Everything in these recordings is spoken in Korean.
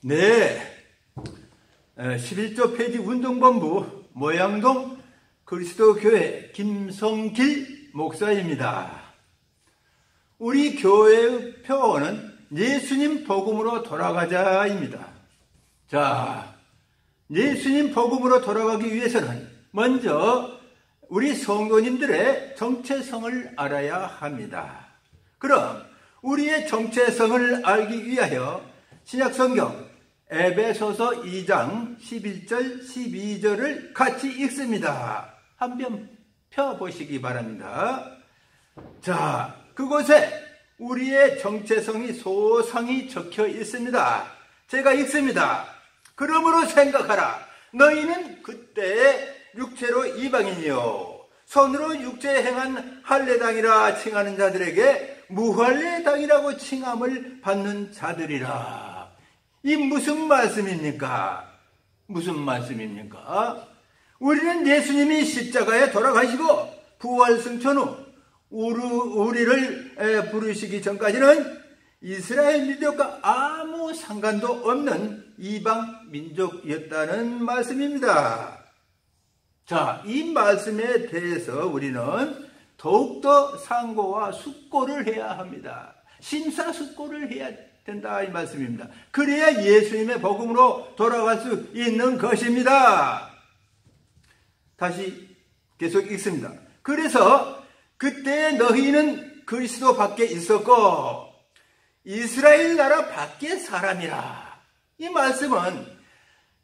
네, 11조 폐지 운동본부 모양동 그리스도교회 김성길 목사입니다. 우리 교회의 표어는 예수님 복음으로 돌아가자입니다. 자, 예수님 복음으로 돌아가기 위해서는 먼저 우리 성도님들의 정체성을 알아야 합니다. 그럼 우리의 정체성을 알기 위하여 신약성경 에베소서 2장 11절 12절을 같이 읽습니다. 한번 펴보시기 바랍니다. 자, 그곳에 우리의 정체성이 소상히 적혀 있습니다. 제가 읽습니다. 그러므로 생각하라. 너희는 그때 육체로 이방인이요 손으로 육체에 행한 할례당이라 칭하는 자들에게 무할례당이라고 칭함을 받는 자들이라. 이 무슨 말씀입니까? 무슨 말씀입니까? 우리는 예수님이 십자가에 돌아가시고 부활승천 후 우리를 부르시기 전까지는 이스라엘 민족과 아무 상관도 없는 이방 민족이었다는 말씀입니다. 자, 이 말씀에 대해서 우리는 더욱더 상고와 숙고를 해야 합니다. 심사숙고를 해야 된다 이 말씀입니다. 그래야 예수님의 복음으로 돌아갈 수 있는 것입니다. 다시 계속 읽습니다. 그래서 그때 너희는 그리스도 밖에 있었고 이스라엘 나라 밖의 사람이라. 이 말씀은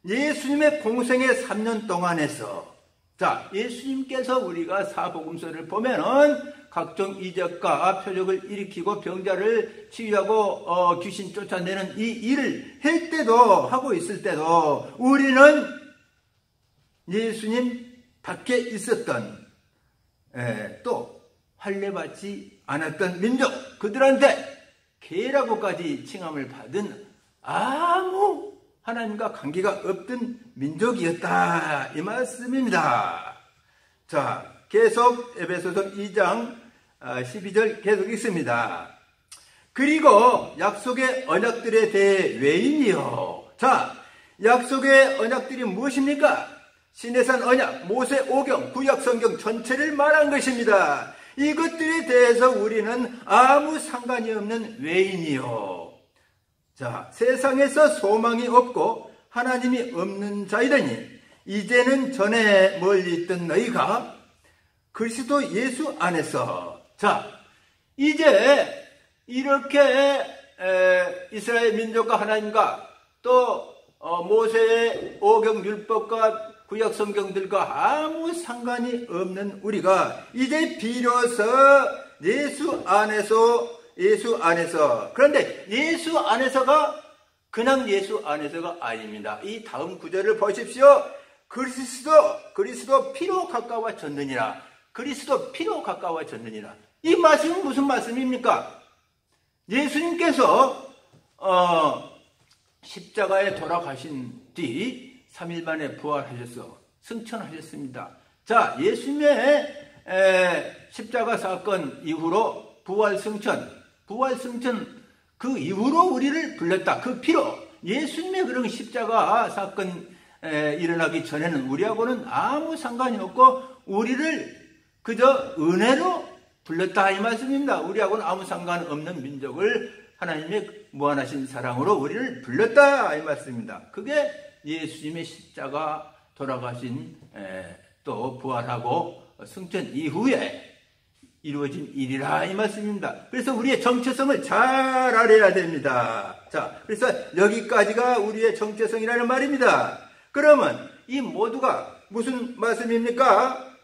예수님의 공생의 3년 동안에서, 자, 예수님께서 우리가 사복음서를 보면은 각종 이적과 표적을 일으키고 병자를 치유하고 귀신 쫓아내는 이 일을 할 때도, 하고 있을 때도 우리는 예수님 밖에 있었던 또 할례받지 않았던 민족, 그들한테 개라고까지 칭함을 받은 아무 하나님과 관계가 없던 민족이었다 이 말씀입니다. 자, 계속 에베소서 2장 12절 계속 읽습니다. 그리고 약속의 언약들에 대해 외인이요. 자, 약속의 언약들이 무엇입니까? 시내산 언약, 모세 오경, 구약성경 전체를 말한 것입니다. 이것들에 대해서 우리는 아무 상관이 없는 외인이요. 자, 세상에서 소망이 없고 하나님이 없는 자이더니 이제는 전에 멀리 있던 너희가 그리스도 예수 안에서, 자, 이제 이렇게 이스라엘 민족과 하나님과 또 모세의 오경 율법과 구약 성경들과 아무 상관이 없는 우리가 이제 비로소 예수 안에서, 그런데 예수 안에서가 그냥 예수 안에서가 아닙니다. 이 다음 구절을 보십시오. 그리스도 피로 가까워졌느니라. 그리스도 피로 가까워졌느니라. 이 말씀은 무슨 말씀입니까? 예수님께서 십자가에 돌아가신 뒤 3일 만에 부활하셔서 승천하셨습니다. 자, 예수님의 십자가 사건 이후로 부활승천 그 이후로 우리를 불렀다. 그 피로, 예수님의 그런 십자가 사건 일어나기 전에는 우리하고는 아무 상관이 없고 우리를 그저 은혜로 불렀다 이 말씀입니다. 우리하고는 아무 상관없는 민족을 하나님의 무한하신 사랑으로 우리를 불렀다 이 말씀입니다. 그게 예수님의 십자가 돌아가신 또 부활하고 승천 이후에 이루어진 일이라 이 말씀입니다. 그래서 우리의 정체성을 잘 알아야 됩니다. 자, 그래서 여기까지가 우리의 정체성이라는 말입니다. 그러면 이 모두가 무슨 말씀입니까?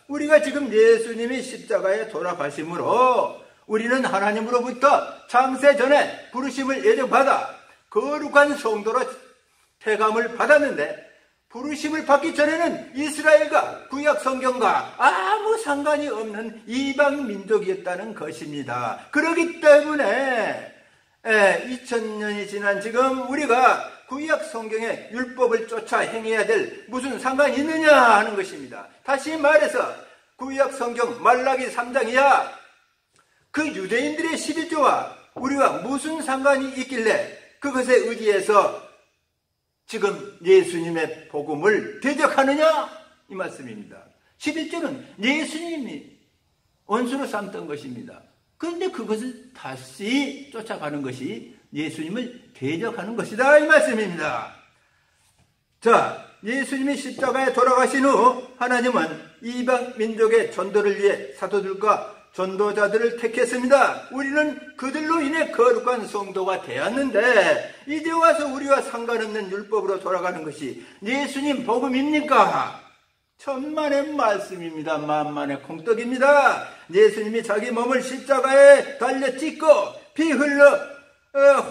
우리가 지금 예수님이 십자가에 돌아가심으로 우리는 하나님으로부터 창세 전에 부르심을 예정받아 거룩한 성도로 태감을 받았는데 부르심을 받기 전에는 이스라엘과 구약 성경과 아무 상관이 없는 이방 민족이었다는 것입니다. 그렇기 때문에 2000년이 지난 지금 우리가 구약 성경의 율법을 쫓아 행해야 될 무슨 상관이 있느냐 하는 것입니다. 다시 말해서 구약 성경 말라기 3장이야 그 유대인들의 11조와 우리가 무슨 상관이 있길래 그것에 의지해서 지금 예수님의 복음을 대적하느냐? 이 말씀입니다. 11절은 예수님이 원수로 삼던 것입니다. 그런데 그것을 다시 쫓아가는 것이 예수님을 대적하는 것이다, 이 말씀입니다. 자, 예수님이 십자가에 돌아가신 후 하나님은 이방 민족의 전도를 위해 사도들과 전도자들을 택했습니다. 우리는 그들로 인해 거룩한 성도가 되었는데 이제 와서 우리와 상관없는 율법으로 돌아가는 것이 예수님 복음입니까? 천만의 말씀입니다. 만만의 콩떡입니다. 예수님이 자기 몸을 십자가에 달려 찢고 피 흘러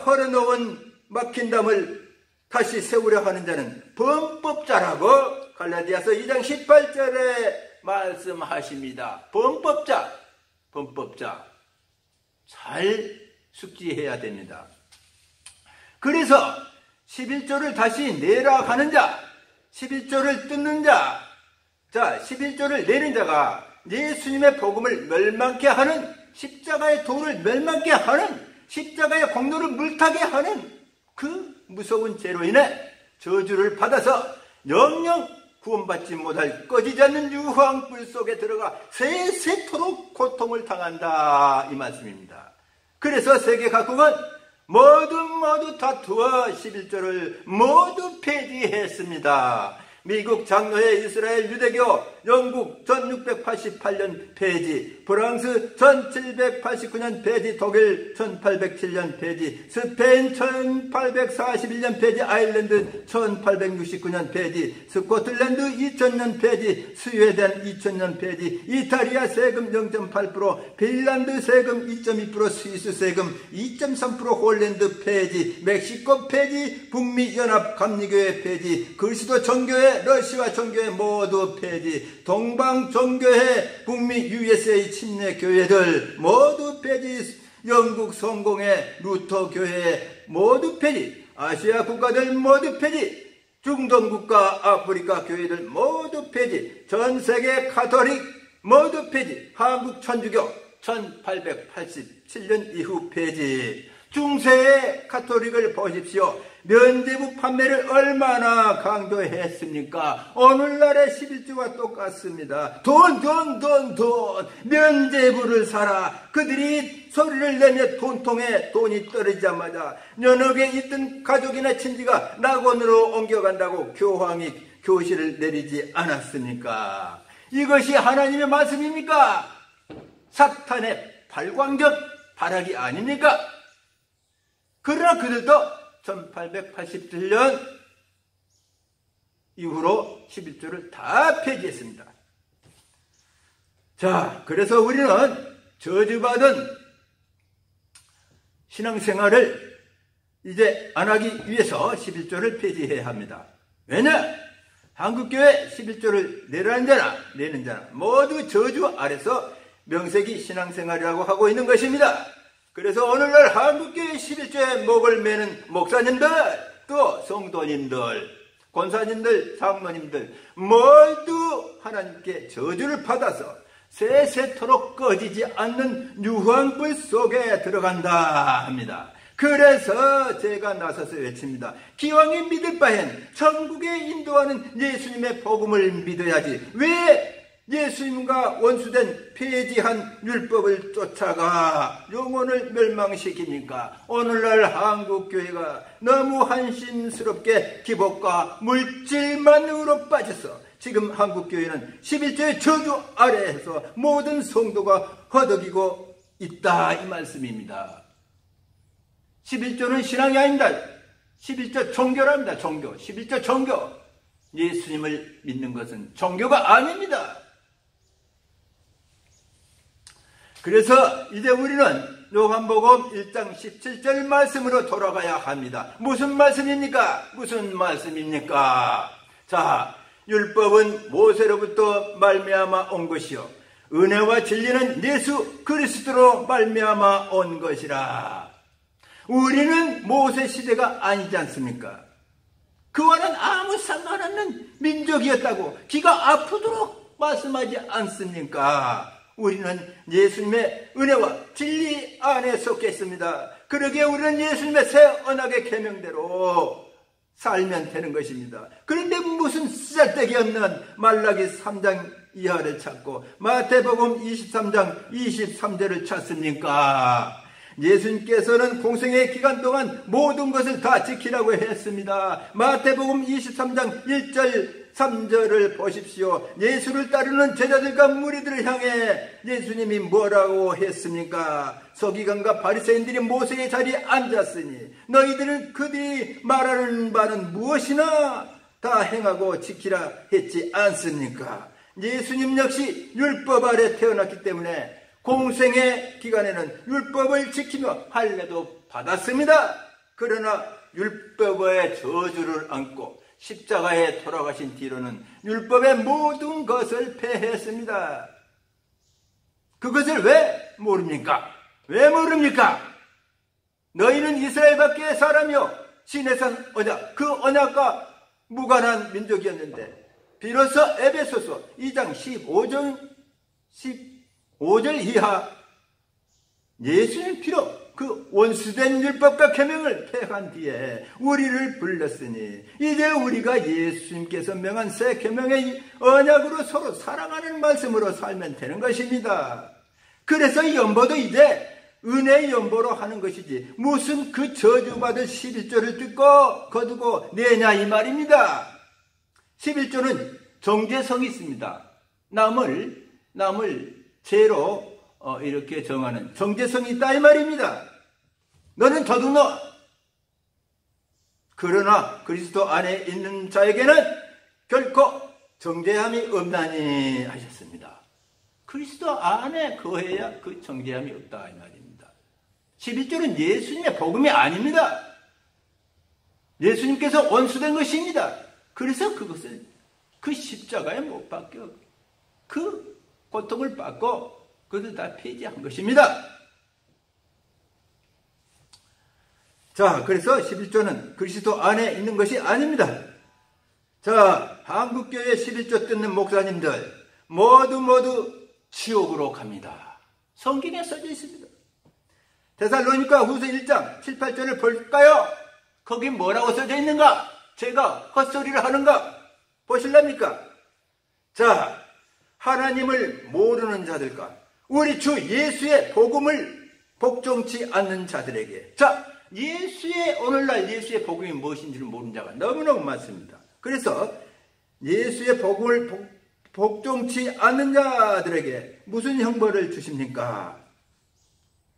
헐어놓은 막힌 담을 다시 세우려 하는 자는 범법자라고 갈라디아서 2장 18절에 말씀하십니다. 범법자 잘 숙지해야 됩니다. 그래서 11조를 다시 내라 하는 자, 11조를 뜯는 자, 자, 11조를 내는 자가 예수님의 복음을 멸망케 하는, 십자가의 도를 멸망케 하는, 십자가의 공로를 물타게 하는 그 무서운 죄로 인해 저주를 받아서 영영 구원받지 못할 꺼지지 않는 유황불 속에 들어가 세세토록 고통을 당한다, 이 말씀입니다. 그래서 세계 각국은 모두 다투어 11조를 모두 폐지했습니다. 미국 장로회 이스라엘 유대교, 영국 1688년 폐지, 프랑스 1789년 폐지, 독일 1807년 폐지, 스페인 1841년 폐지, 아일랜드 1869년 폐지, 스코틀랜드 2000년 폐지, 스웨덴 2000년 폐지, 이탈리아 세금 0.8%, 핀란드 세금 2.2%, 스위스 세금 2.3%, 홀랜드 폐지, 멕시코 폐지, 북미 연합 감리교회 폐지, 그리스도 정교회, 러시아 정교회 모두 폐지, 동방 정교회, 북미 USA 침례 교회들 모두 폐지, 영국 성공회, 루터 교회 모두 폐지, 아시아 국가들 모두 폐지, 중동 국가, 아프리카 교회들 모두 폐지, 전 세계 가톨릭 모두 폐지, 한국 천주교 1887년 이후 폐지. 중세의 가톨릭을 보십시오. 면제부 판매를 얼마나 강조했습니까? 오늘날의 11조와 똑같습니다. 돈, 면제부를 사라. 그들이 소리를 내며 돈통에 돈이 떨어지자마자 연옥에 있던 가족이나 친지가 낙원으로 옮겨간다고 교황이 교시를 내리지 않았습니까? 이것이 하나님의 말씀입니까? 사탄의 발광적 발악이 아닙니까? 그러나 그들도 1887년 이후로 11조를 다 폐지했습니다. 자, 그래서 우리는 저주받은 신앙생활을 이제 안 하기 위해서 11조를 폐지해야 합니다. 왜냐? 한국교회 11조를 내라는 자나 내는 자나 모두 저주 아래서 명색이 신앙생활이라고 하고 있는 것입니다. 그래서 오늘날 한국교회 11조에 목을 매는 목사님들, 또 성도님들, 권사님들, 장로님들 모두 하나님께 저주를 받아서 세세토록 꺼지지 않는 유황불 속에 들어간다 합니다. 그래서 제가 나서서 외칩니다. 기왕에 믿을 바엔 천국에 인도하는 예수님의 복음을 믿어야지. 왜 예수님과 원수된 폐지한 율법을 쫓아가 영혼을 멸망시킵니까? 오늘날 한국교회가 너무 한심스럽게 기복과 물질만으로 빠져서 지금 한국교회는 11조의 저주 아래에서 모든 성도가 허덕이고 있다, 이 말씀입니다. 11조는 신앙이 아닙니다. 11조 종교랍니다. 종교. 11조 종교. 예수님을 믿는 것은 종교가 아닙니다. 그래서 이제 우리는 요한복음 1장 17절 말씀으로 돌아가야 합니다. 무슨 말씀입니까? 무슨 말씀입니까? 자, 율법은 모세로부터 말미암아 온 것이요 은혜와 진리는 예수 그리스도로 말미암아 온 것이라. 우리는 모세 시대가 아니지 않습니까? 그와는 아무 상관없는 민족이었다고 기가 아프도록 말씀하지 않습니까? 우리는 예수님의 은혜와 진리 안에 속해 있습니다. 그러기에 우리는 예수님의 새 언약의 계명대로 살면 되는 것입니다. 그런데 무슨 쓰잘데기 없는 말라기 3장 이하를 찾고 마태복음 23장 23절을 찾습니까? 예수님께서는 공생의 기간 동안 모든 것을 다 지키라고 했습니다. 마태복음 23장 1절 3절을 보십시오. 예수를 따르는 제자들과 무리들을 향해 예수님이 뭐라고 했습니까? 서기관과 바리새인들이 모세의 자리에 앉았으니 너희들은 그들이 말하는 바는 무엇이나 다 행하고 지키라 했지 않습니까? 예수님 역시 율법 아래 태어났기 때문에 공생의 기간에는 율법을 지키며 할례도 받았습니다. 그러나 율법의 저주를 안고 십자가에 돌아가신 뒤로는 율법의 모든 것을 폐했습니다. 그것을 왜 모릅니까? 왜 모릅니까? 너희는 이스라엘 밖의 사람이요 시내산 언약, 그 언약과 무관한 민족이었는데 비로소 에베소서 2장 15절 이하 예수님 피로 그 원수된 율법과 계명을 폐한 뒤에 우리를 불렀으니 이제 우리가 예수님께서 명한 새 계명의 언약으로 서로 사랑하는 말씀으로 살면 되는 것입니다. 그래서 이 연보도 이제 은혜의 연보로 하는 것이지 무슨 그 저주받을 11조를 듣고 거두고 내냐 이 말입니다. 11조는 정죄성이 있습니다. 남을 죄로 이렇게 정하는 정죄성이 있다 이 말입니다. 너는 더듬어. 그러나 그리스도 안에 있는 자에게는 결코 정죄함이 없나니 하셨습니다. 그리스도 안에 거해야 그 정죄함이 없다 이 말입니다. 11조는 예수님의 복음이 아닙니다. 예수님께서 원수된 것입니다. 그래서 그것을 그 십자가에 못 박혀 그 고통을 받고 그것을 다 폐지한 것입니다. 자, 그래서 11조는 그리스도 안에 있는 것이 아닙니다. 자, 한국교회 11조 뜯는 목사님들 모두 지옥으로 갑니다. 성경에 써져 있습니다. 데살로니가 후서 1장 7, 8절을 볼까요? 거기 뭐라고 써져 있는가? 제가 헛소리를 하는가? 보실랍니까? 자, 하나님을 모르는 자들과 우리 주 예수의 복음을 복종치 않는 자들에게, 자, 오늘날 예수의 복음이 무엇인지를 모르는 자가 너무너무 많습니다. 그래서 예수의 복음을 복종치 않는 자들에게 무슨 형벌을 주십니까?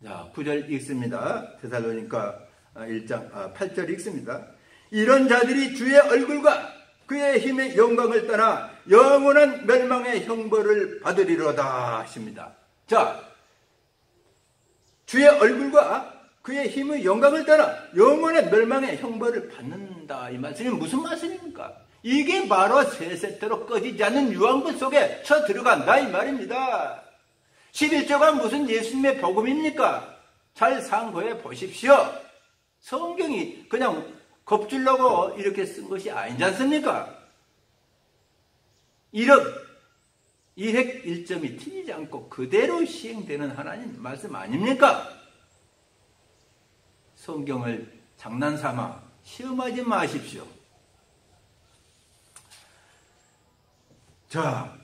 자, 9절 읽습니다. 데살로니가 1장 8절 읽습니다. 이런 자들이 주의 얼굴과 그의 힘의 영광을 떠나 영원한 멸망의 형벌을 받으리로다 하십니다. 자, 주의 얼굴과 그의 힘의 영광을 떠나 영원한 멸망의 형벌을 받는다 이 말씀이 무슨 말씀입니까? 이게 바로 세세토록 꺼지지 않는 유황불 속에 쳐 들어간다 이 말입니다. 11조가 무슨 예수님의 복음입니까? 잘 상고해 보십시오. 성경이 그냥 겁주려고 이렇게 쓴 것이 아니지 않습니까? 일획일점이 틀리지 않고 그대로 시행되는 하나님 말씀 아닙니까? 성경을 장난삼아 시험하지 마십시오. 자,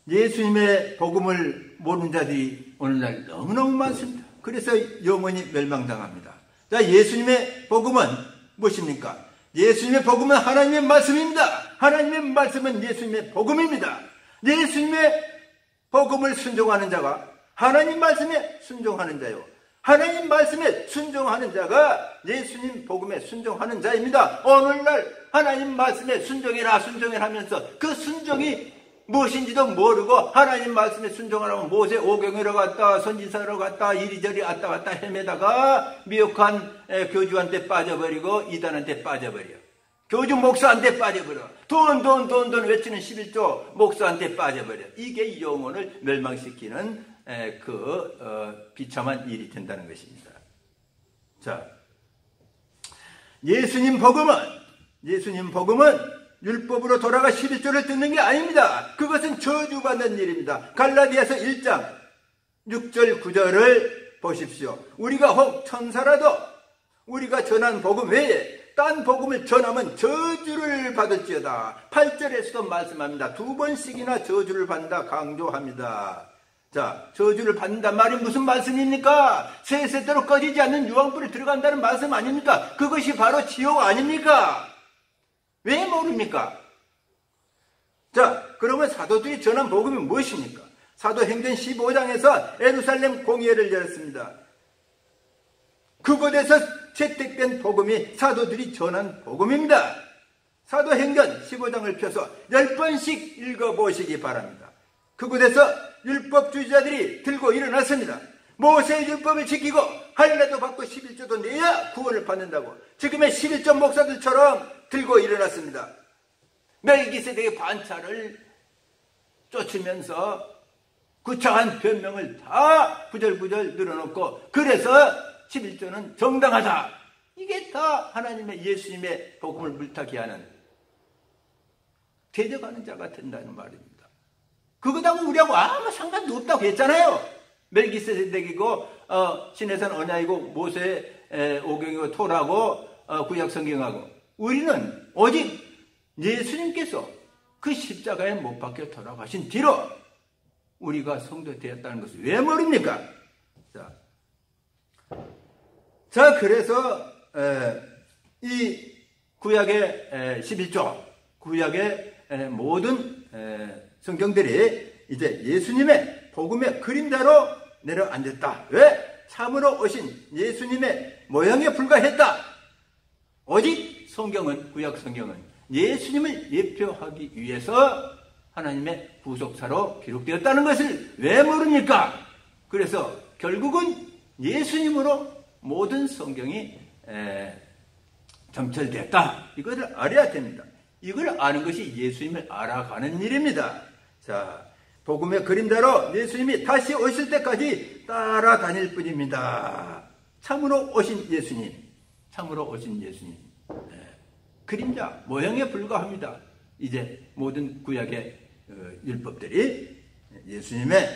예수님의 복음을 모르는 자들이 오늘날 너무너무 많습니다. 그래서 영원히 멸망당합니다. 자, 예수님의 복음은 무엇입니까? 예수님의 복음은 하나님의 말씀입니다. 하나님의 말씀은 예수님의 복음입니다. 예수님의 복음을 순종하는 자가 하나님 말씀에 순종하는 자요, 하나님 말씀에 순종하는 자가 예수님 복음에 순종하는 자입니다. 오늘날 하나님 말씀에 순종해라 하면서 그 순종이 무엇인지도 모르고 하나님 말씀에 순종하라고 모세 오경으로 갔다 선지서로 갔다 이리저리 왔다 갔다 헤매다가 미혹한 교주한테 빠져버리고 이단한테 빠져버려, 교주 목사한테 빠져버려, 돈 외치는 11조 목사한테 빠져버려. 이게 영혼을 멸망시키는 비참한 일이 된다는 것입니다. 자, 예수님 복음은 율법으로 돌아가 11조를 듣는 게 아닙니다. 그것은 저주받는 일입니다. 갈라디아서 1장 6절 9절을 보십시오. 우리가 혹 천사라도 우리가 전한 복음 외에 딴 복음을 전하면 저주를 받을지어다. 8절에서도 말씀합니다. 2번씩이나 저주를 받는다 강조합니다. 자, 저주를 받는단 말이 무슨 말씀입니까? 세세대로 꺼지지 않는 유황불에 들어간다는 말씀 아닙니까? 그것이 바로 지옥 아닙니까? 왜 모릅니까? 자, 그러면 사도들이 전한 복음이 무엇입니까? 사도행전 15장에서 예루살렘 공회를 열었습니다. 그곳에서 채택된 복음이 사도들이 전한 복음입니다. 사도행전 15장을 펴서 10번씩 읽어보시기 바랍니다. 그곳에서 율법주의자들이 들고 일어났습니다. 모세의 율법을 지키고 할례도 받고 11조도 내야 구원을 받는다고 지금의 11조 목사들처럼 들고 일어났습니다. 멜기세덱의 반차를 쫓으면서 구차한 변명을 다 부절부절 늘어놓고 그래서 11조는 정당하다. 이게 다 하나님의 예수님의 복음을 물타기 하는 대적하는 자가 된다는 말입니다. 그거하고 우리하고 아무 상관도 없다고 했잖아요. 멜기세덱이고 신해산 언약이고 모세의 오경이고 토라고 구약 성경하고 우리는 오직 예수님께서 그 십자가에 못 박혀 돌아가신 뒤로 우리가 성도 되었다는 것을 왜 모릅니까? 자, 그래서 이 구약의 11조, 구약의 모든 성경들이 이제 예수님의 복음의 그림자로 내려앉았다. 왜? 참으로 오신 예수님의 모양에 불과했다. 오직 성경은, 구약 성경은 예수님을 예표하기 위해서 하나님의 구속사로 기록되었다는 것을 왜 모릅니까? 그래서 결국은 예수님으로 모든 성경이 점철되었다. 이것을 알아야 됩니다. 이걸 아는 것이 예수님을 알아가는 일입니다. 자, 복음의 그림자로 예수님이 다시 오실 때까지 따라다닐 뿐입니다. 참으로 오신 예수님, 참으로 오신 예수님. 그림자, 모형에 불과합니다. 이제 모든 구약의 율법들이 예수님의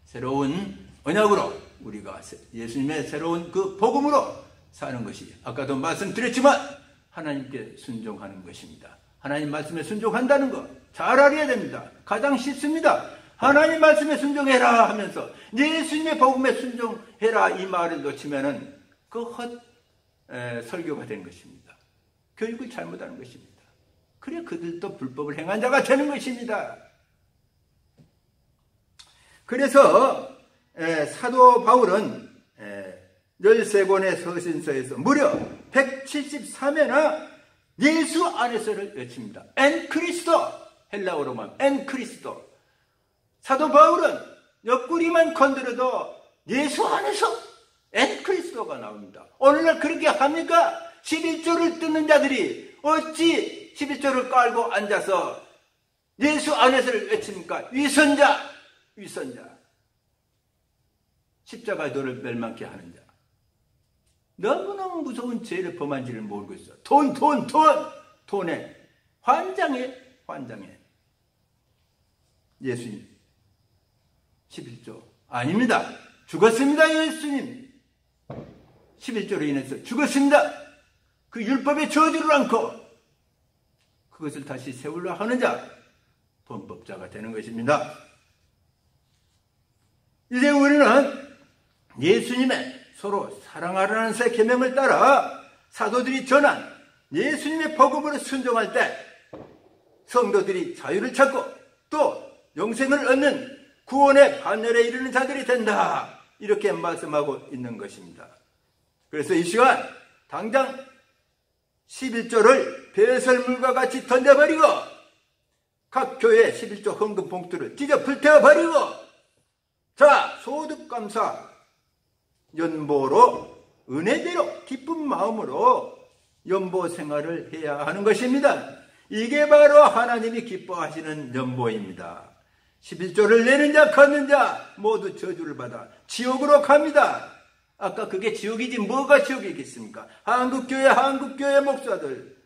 새로운 언약으로 우리가 예수님의 새로운 그 복음으로 사는 것이 아까도 말씀드렸지만 하나님께 순종하는 것입니다. 하나님 말씀에 순종한다는 거 잘 알아야 됩니다. 가장 쉽습니다. 하나님 말씀에 순종해라 하면서 예수님의 복음에 순종해라 이 말을 놓치면은 그 헛 설교가 되는 것입니다. 교육을 잘못하는 것입니다. 그래 그들도 불법을 행한 자가 되는 것입니다. 그래서 사도 바울은 13권의 서신서에서 무려 173회나 예수 안에서를 외칩니다. 엔 그리스도, 헬라어로 말하면 엔 그리스도. 사도 바울은 옆구리만 건드려도 예수 안에서 엔 그리스도가 나옵니다. 오늘날 그렇게 합니까? 11조를 뜯는 자들이 어찌 11조를 깔고 앉아서 예수 안에서를 외칩니까? 위선자, 위선자. 십자가의 도를 멸망케 하는 자. 너무너무 무서운 죄를 범한 지를 모르고 있어. 돈에 환장해. 예수님 11조 아닙니다. 죽었습니다. 예수님 11조로 인해서 죽었습니다. 그 율법의 저주를 안고 그것을 다시 세우려 하는 자, 범법자가 되는 것입니다. 이제 우리는 예수님의 서로 사랑하라는 새 계명을 따라 사도들이 전한 예수님의 복음으로 순종할 때 성도들이 자유를 찾고 또 영생을 얻는 구원의 반열에 이르는 자들이 된다. 이렇게 말씀하고 있는 것입니다. 그래서 이 시간 당장 11조를 배설물과 같이 던져버리고 각 교회 11조 헌금 봉투를 찢어 불태워버리고 자, 소득감사 연보로 은혜대로 기쁜 마음으로 연보 생활을 해야 하는 것입니다. 이게 바로 하나님이 기뻐하시는 연보입니다. 11조를 내는 자 걷는 자 모두 저주를 받아 지옥으로 갑니다. 아까 그게 지옥이지 뭐가 지옥이겠습니까? 한국교회 목사들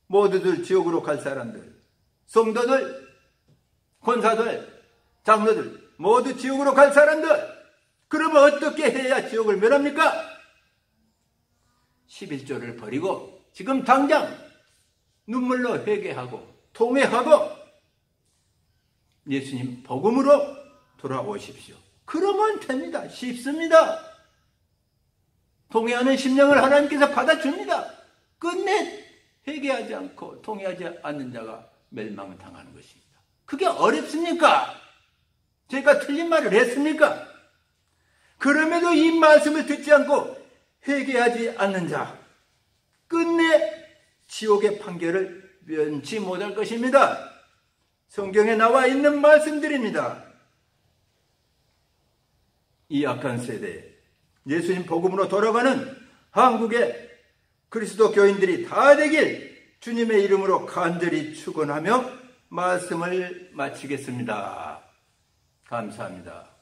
모두들 지옥으로 갈 사람들, 성도들, 권사들, 장로들 모두 지옥으로 갈 사람들, 그러면 어떻게 해야 지옥을 멸합니까? 11조를 버리고 지금 당장 눈물로 회개하고 통회하고 예수님 복음으로 돌아오십시오. 그러면 됩니다. 쉽습니다. 통회하는 심령을 하나님께서 받아줍니다. 끝내 회개하지 않고 통회하지 않는 자가 멸망당하는 것입니다. 그게 어렵습니까? 제가 틀린 말을 했습니까? 그럼에도 이 말씀을 듣지 않고 회개하지 않는 자, 끝내 지옥의 판결을 면치 못할 것입니다. 성경에 나와 있는 말씀들입니다. 이 악한 세대에 예수님 복음으로 돌아가는 한국의 그리스도 교인들이 다 되길 주님의 이름으로 간절히 축원하며 말씀을 마치겠습니다. 감사합니다.